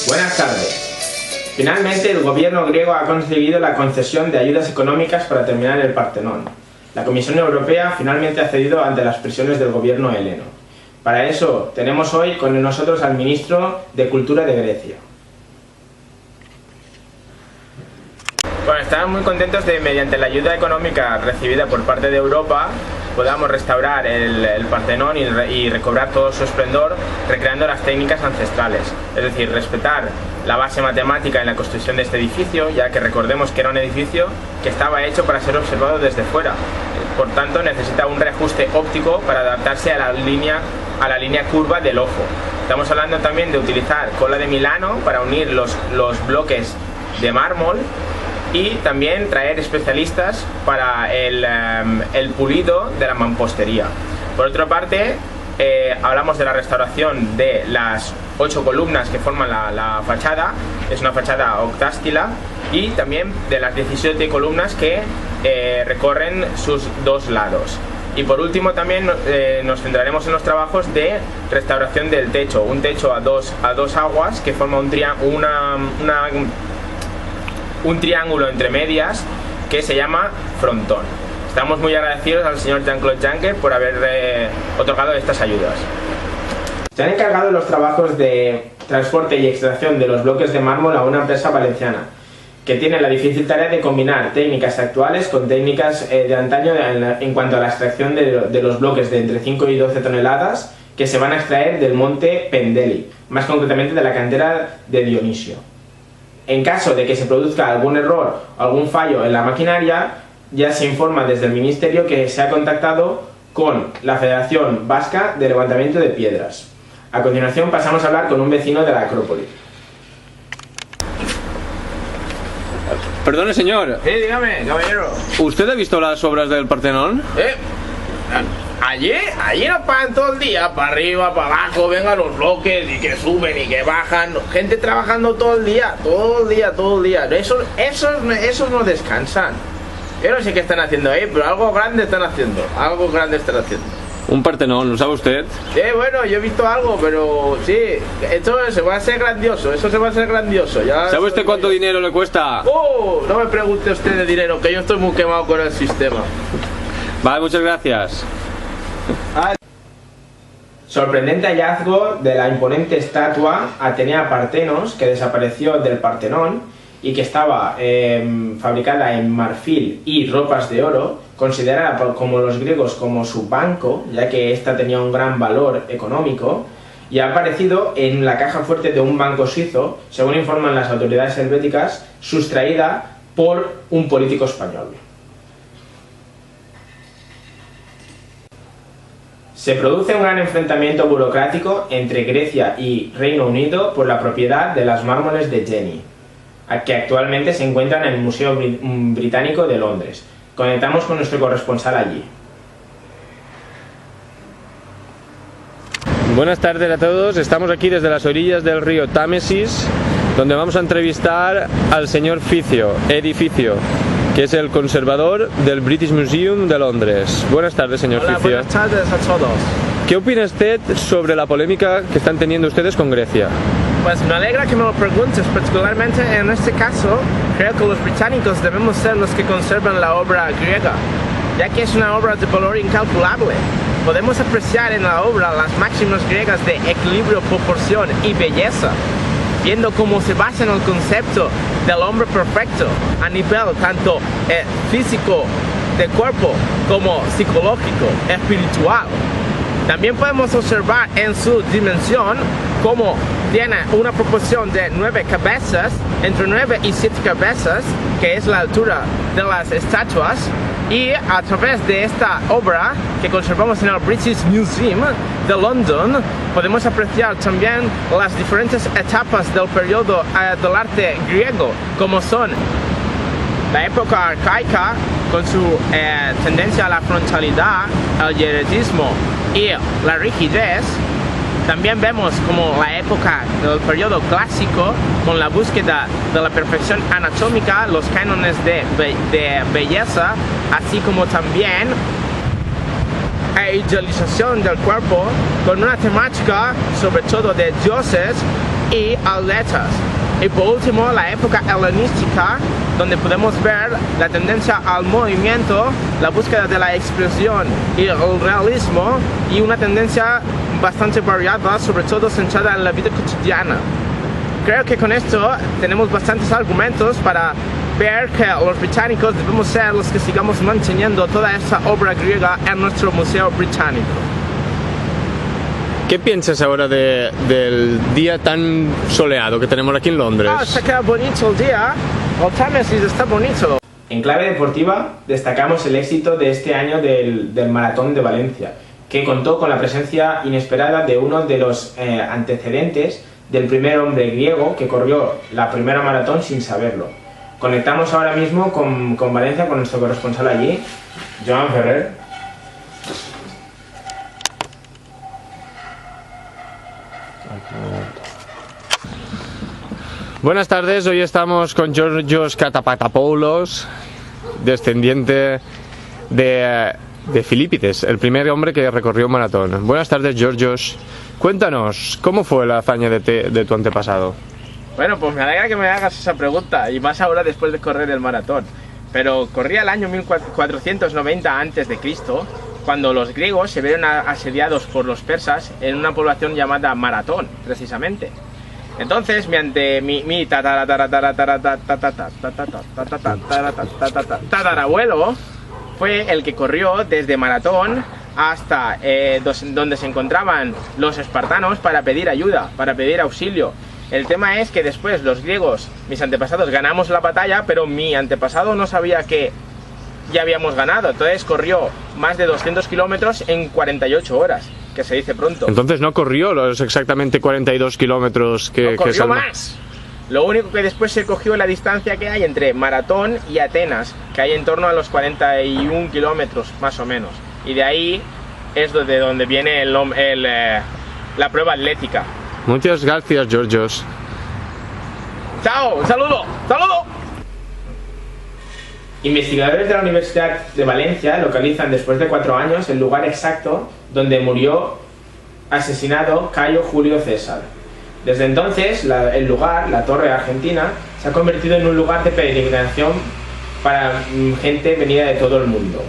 Buenas tardes. Finalmente el gobierno griego ha conseguido la concesión de ayudas económicas para terminar el Partenón. La Comisión Europea finalmente ha cedido ante las presiones del gobierno heleno. Para eso tenemos hoy con nosotros al ministro de Cultura de Grecia. Bueno, estamos muy contentos de, mediante la ayuda económica recibida por parte de Europa, podamos restaurar el Partenón y recobrar todo su esplendor, recreando las técnicas ancestrales. Es decir, respetar la base matemática en la construcción de este edificio, ya que recordemos que era un edificio que estaba hecho para ser observado desde fuera. Por tanto, necesita un reajuste óptico para adaptarse a la línea curva del ojo. Estamos hablando también de utilizar cola de Milano para unir los bloques de mármol, y también traer especialistas para el pulido de la mampostería. Por otra parte, hablamos de la restauración de las 8 columnas que forman la fachada. Es una fachada octástila, y también de las 17 columnas que recorren sus dos lados. Y por último también nos centraremos en los trabajos de restauración del techo, un techo a dos aguas que forma un triángulo entre medias que se llama frontón. Estamos muy agradecidos al señor Jean-Claude Juncker por haber otorgado estas ayudas. Se han encargado los trabajos de transporte y extracción de los bloques de mármol a una empresa valenciana, que tiene la difícil tarea de combinar técnicas actuales con técnicas de antaño en cuanto a la extracción de los bloques de entre 5 y 12 toneladas que se van a extraer del monte Pendeli, más concretamente de la cantera de Dionisio. En caso de que se produzca algún error o algún fallo en la maquinaria, ya se informa desde el Ministerio que se ha contactado con la Federación Vasca de Levantamiento de Piedras. A continuación pasamos a hablar con un vecino de la Acrópolis. Perdone, señor. Sí, dígame, caballero. ¿Usted ha visto las obras del Partenón? Allí nos pagan todo el día, para arriba, para abajo, vengan los bloques y que suben y que bajan, gente trabajando todo el día. Esos no descansan. Yo no sé qué están haciendo ahí, pero algo grande están haciendo, Un Partenón, ¿lo sabe usted? Sí, bueno, yo he visto algo, pero sí, esto se va a ser grandioso, ya. ¿Sabe usted cuánto dinero le cuesta? No me pregunte usted de dinero, que yo estoy muy quemado con el sistema. Vale, muchas gracias. Sorprendente hallazgo de la imponente estatua Atenea Partenos, que desapareció del Partenón y que estaba fabricada en marfil y ropas de oro, considerada como los griegos como su banco, ya que ésta tenía un gran valor económico, y ha aparecido en la caja fuerte de un banco suizo, según informan las autoridades helvéticas, sustraída por un político español. Se produce un gran enfrentamiento burocrático entre Grecia y Reino Unido por la propiedad de las mármoles de Jenny, que actualmente se encuentran en el Museo Británico de Londres. Conectamos con nuestro corresponsal allí. Buenas tardes a todos, estamos aquí desde las orillas del río Támesis, donde vamos a entrevistar al señor Eddie Ficio, que es el conservador del British Museum de Londres. Buenas tardes, señor Ficio. Buenas tardes a todos. ¿Qué opina usted sobre la polémica que están teniendo ustedes con Grecia? Pues me alegra que me lo preguntes, particularmente en este caso, creo que los británicos debemos ser los que conservan la obra griega, ya que es una obra de valor incalculable. Podemos apreciar en la obra las máximas griegas de equilibrio, proporción y belleza, viendo cómo se basa en el concepto del hombre perfecto a nivel tanto físico de cuerpo como psicológico, espiritual. También podemos observar en su dimensión cómo tiene una proporción de 9 cabezas, entre 9 y 7 cabezas, que es la altura de las estatuas, y a través de esta obra que conservamos en el British Museum de London podemos apreciar también las diferentes etapas del periodo del arte griego, como son la época arcaica con su tendencia a la frontalidad, el hieretismo y la rigidez, También vemos como la época del periodo clásico, con la búsqueda de la perfección anatómica, los cánones de belleza, así como también la idealización del cuerpo, con una temática sobre todo de dioses y atletas. Y por último, la época helenística, donde podemos ver la tendencia al movimiento, la búsqueda de la expresión y el realismo, y una tendencia bastante variada, sobre todo centrada en la vida cotidiana. Creo que con esto tenemos bastantes argumentos para ver que los británicos debemos ser los que sigamos manteniendo toda esta obra griega en nuestro museo británico. ¿Qué piensas ahora del día tan soleado que tenemos aquí en Londres? Se queda bonito el día, el Támesis está bonito. En clave deportiva, destacamos el éxito de este año del Maratón de Valencia, que contó con la presencia inesperada de uno de los antecedentes del primer hombre griego que corrió la primera maratón sin saberlo. Conectamos ahora mismo con Valencia, con nuestro corresponsal allí, Joan Ferrer. Buenas tardes, hoy estamos con Georgios Katapatapoulos, descendiente de Filipides, el primer hombre que recorrió un maratón. Buenas tardes, Georgios. Cuéntanos, ¿cómo fue la hazaña de tu antepasado? Bueno, pues me alegra que me hagas esa pregunta, y más ahora después de correr el maratón. Pero corría el año 1490 a.C., cuando los griegos se vieron asediados por los persas en una población llamada Maratón, precisamente. Entonces, mediante mi tatarabuelo fue el que corrió desde Maratón hasta donde se encontraban los espartanos para pedir ayuda, para pedir auxilio. El tema es que después los griegos, mis antepasados, ganamos la batalla, pero mi antepasado no sabía que ya habíamos ganado. Entonces corrió más de 200 kilómetros en 48 horas, que se dice pronto. Entonces no corrió los exactamente 42 kilómetros que corrió más. Lo único que después se cogió la distancia que hay entre Maratón y Atenas, que hay en torno a los 41 kilómetros más o menos. Y de ahí es de donde viene la prueba atlética. Muchas gracias, Georgios. ¡Chao! ¡Un saludo! ¡Saludo! Investigadores de la Universidad de Valencia localizan después de 4 años el lugar exacto donde murió asesinado Cayo Julio César. Desde entonces, el lugar, la Torre Argentina, se ha convertido en un lugar de peregrinación para gente venida de todo el mundo.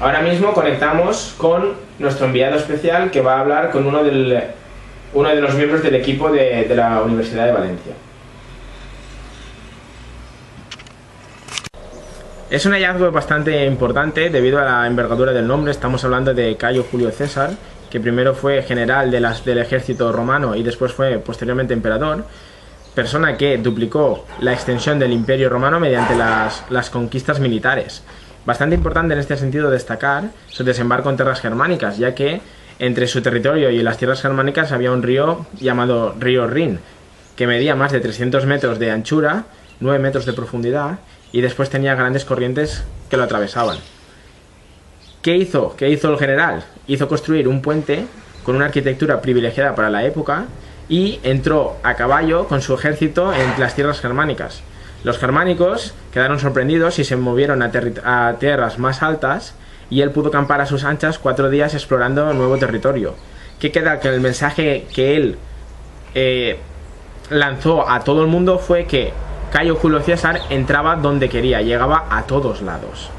Ahora mismo conectamos con nuestro enviado especial, que va a hablar con uno de los miembros del equipo de la Universidad de Valencia. Es un hallazgo bastante importante debido a la envergadura del nombre. Estamos hablando de Cayo Julio César, que primero fue general del ejército romano y después fue posteriormente emperador, persona que duplicó la extensión del Imperio Romano mediante las conquistas militares. Bastante importante en este sentido destacar su desembarco en tierras germánicas, ya que entre su territorio y las tierras germánicas había un río llamado río Rin, que medía más de 300 metros de anchura, 9 metros de profundidad, y después tenía grandes corrientes que lo atravesaban. ¿Qué hizo? ¿Qué hizo el general? Hizo construir un puente con una arquitectura privilegiada para la época y entró a caballo con su ejército en las tierras germánicas. Los germánicos quedaron sorprendidos y se movieron a tierras más altas, y él pudo campar a sus anchas 4 días explorando nuevo territorio. ¿Qué queda? Que el mensaje que él lanzó a todo el mundo fue que Cayo Julio César entraba donde quería, llegaba a todos lados.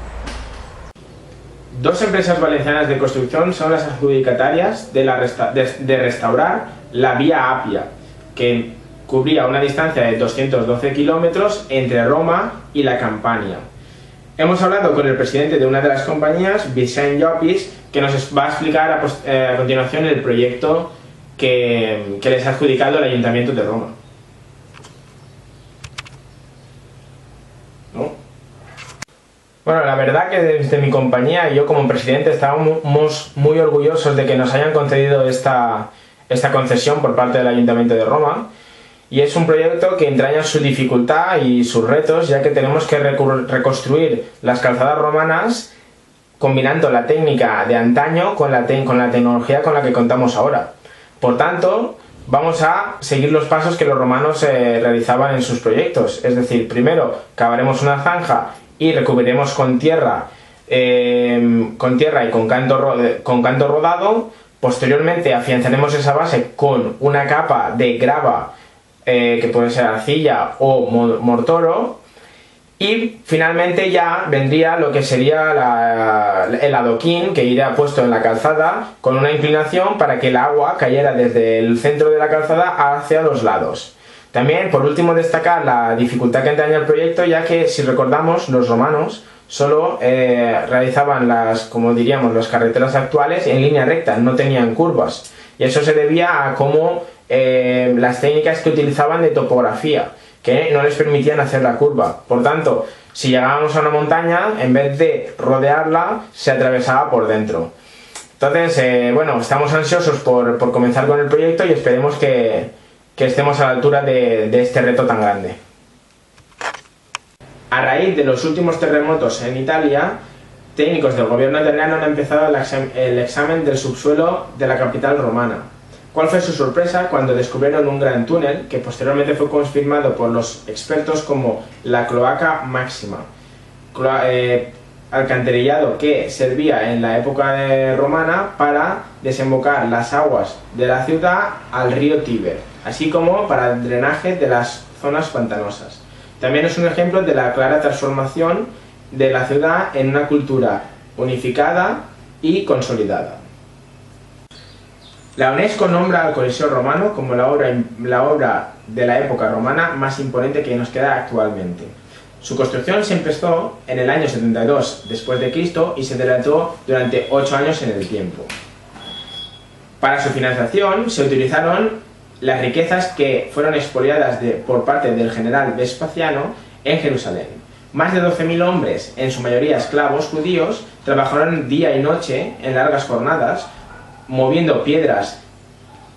2 empresas valencianas de construcción son las adjudicatarias de restaurar la Vía Apia, que cubría una distancia de 212 kilómetros entre Roma y la Campania. Hemos hablado con el presidente de una de las compañías, Vicent Llopis, que nos va a explicar a continuación el proyecto que les ha adjudicado el Ayuntamiento de Roma. ¿No? Bueno, la verdad que desde mi compañía y yo como presidente estábamos muy orgullosos de que nos hayan concedido esta concesión por parte del Ayuntamiento de Roma. Y es un proyecto que entraña su dificultad y sus retos, ya que tenemos que reconstruir las calzadas romanas combinando la técnica de antaño con la tecnología con la que contamos ahora. Por tanto, vamos a seguir los pasos que los romanos realizaban en sus proyectos. Es decir, primero cavaremos una zanja y recubriremos con tierra y con canto rodado. Posteriormente afianzaremos esa base con una capa de grava, que puede ser arcilla o mortoro. Y finalmente ya vendría lo que sería el adoquín, que iría puesto en la calzada con una inclinación para que el agua cayera desde el centro de la calzada hacia los lados. También, por último, destacar la dificultad que entraña el proyecto, ya que, si recordamos, los romanos solo realizaban como diríamos, las carreteras actuales en línea recta, no tenían curvas. Y eso se debía a cómo las técnicas que utilizaban de topografía, que no les permitían hacer la curva. Por tanto, si llegábamos a una montaña, en vez de rodearla, se atravesaba por dentro. Entonces, bueno, estamos ansiosos por comenzar con el proyecto y esperemos que estemos a la altura de este reto tan grande. A raíz de los últimos terremotos en Italia, técnicos del gobierno italiano han empezado el examen del subsuelo de la capital romana. ¿Cuál fue su sorpresa cuando descubrieron un gran túnel que posteriormente fue confirmado por los expertos como la Cloaca Máxima? Alcantarillado que servía en la época romana para desembocar las aguas de la ciudad al río Tíber, así como para el drenaje de las zonas pantanosas. También es un ejemplo de la clara transformación de la ciudad en una cultura unificada y consolidada. La UNESCO nombra al Coliseo romano como la obra de la época romana más imponente que nos queda actualmente. Su construcción se empezó en el año 72 después de Cristo y se dilató durante 8 años en el tiempo. Para su financiación se utilizaron las riquezas que fueron expoliadas por parte del general Vespasiano en Jerusalén. Más de 12.000 hombres, en su mayoría esclavos judíos, trabajaron día y noche en largas jornadas, moviendo piedras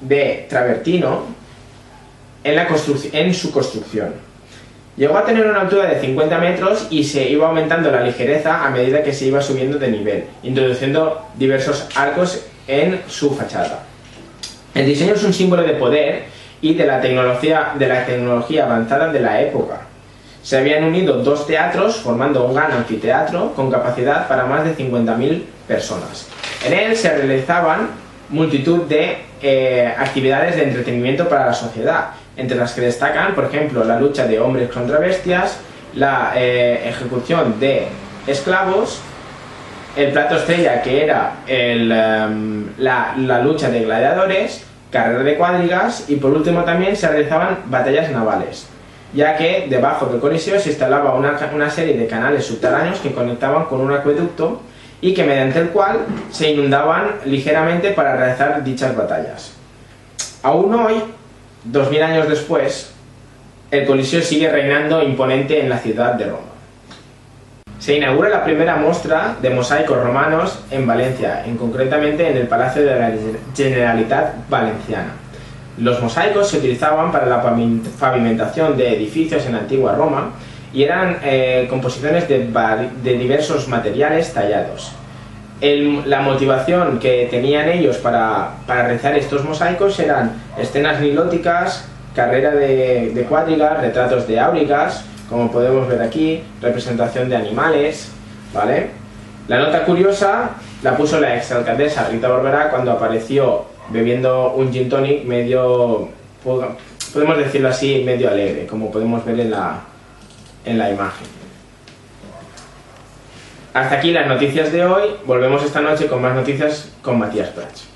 de travertino en su construcción. Llegó a tener una altura de 50 metros y se iba aumentando la ligereza a medida que se iba subiendo de nivel, introduciendo diversos arcos en su fachada. El diseño es un símbolo de poder y de la tecnología avanzada de la época. Se habían unido 2 teatros formando un gran anfiteatro con capacidad para más de 50.000 personas. En él se realizaban multitud de actividades de entretenimiento para la sociedad, entre las que destacan, por ejemplo, la lucha de hombres contra bestias, la ejecución de esclavos, el plato estrella, que era la lucha de gladiadores, carrera de cuadrigas, y por último también se realizaban batallas navales, ya que debajo del Coliseo se instalaba una serie de canales subterráneos que conectaban con un acueducto y que mediante el cual se inundaban ligeramente para realizar dichas batallas. Aún hoy, 2000 años después, el Coliseo sigue reinando imponente en la ciudad de Roma. Se inaugura la primera muestra de mosaicos romanos en Valencia, concretamente en el Palacio de la Generalitat Valenciana. Los mosaicos se utilizaban para la pavimentación de edificios en la antigua Roma y eran composiciones de diversos materiales tallados. La motivación que tenían ellos para realizar estos mosaicos eran escenas nilóticas, carrera de cuadrigas, retratos de áuricas, como podemos ver aquí, representación de animales, ¿vale? La nota curiosa la puso la exalcaldesa Rita Barberá cuando apareció bebiendo un gin tonic medio, podemos decirlo así, medio alegre, como podemos ver en la imagen. Hasta aquí las noticias de hoy. Volvemos esta noche con más noticias con Matías Prats.